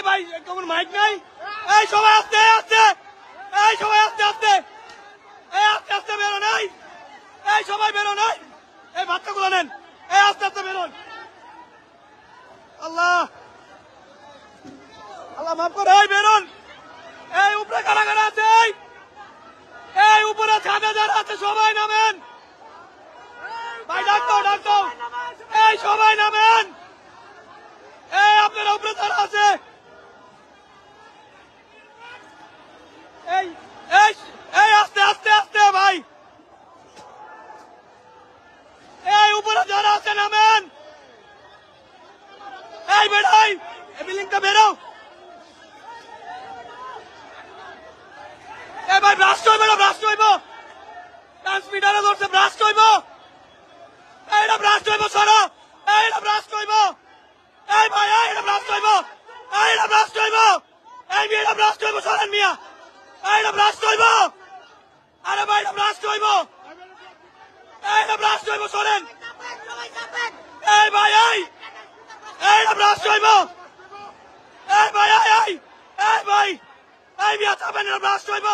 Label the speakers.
Speaker 1: ভাই কেমন মাইক নাই? এই সবাই আস্তে আস্তে, এই সবাই আস্তে আস্তে, এই আস্তে আস্তে বেরো নাই, এই সবাই বেরো নাই, এই বাচ্চাগুলো নেন, এই আস্তে আস্তে বেরোন। আল্লাহ আল্লাহ মাফ করে, এই বেরোন। এই উপরে কারা কারা আছে? এই উপরে ছাদে যারা আছে সবাই নামেন ভাই, ডাক্তার ডাক্তার, এই সবাই নামেন। এই আপনারা উপরে যারা আছে, এই এই এই আস্তে আস্তে আস্তে ভাই, এই উপরে যারা আছে নামেন। এই বেড়াই, এই বিল্ডিংটা বেরো। এই ভাই ব্রাস্ট হইব না, ব্রাস্ট হইব, ট্রান্সমিটারে ধরছে, ব্রাস্ট হইব, এইটা ব্রাস্ট হইব, সরো, এইটা ব্রাস্ট হইব। এই ভাই এইটা ব্রাস্ট হইব, এইটা ব্রাস্ট হইব, এই মেয়েটা ব্রাস্ট হইব, সরেন মিয়া, এইটা ব্রাস্ট হইব। আরে ভাই এটা ব্রাস্ট হইব, এইটা ব্রাস্ট হইব, সরেন। এই ভাই এইটা ব্রাস্ট হইব, এই ভাই এই ভাই, এই মিয়া চাপেন, এটা ব্রাস্ট হইব।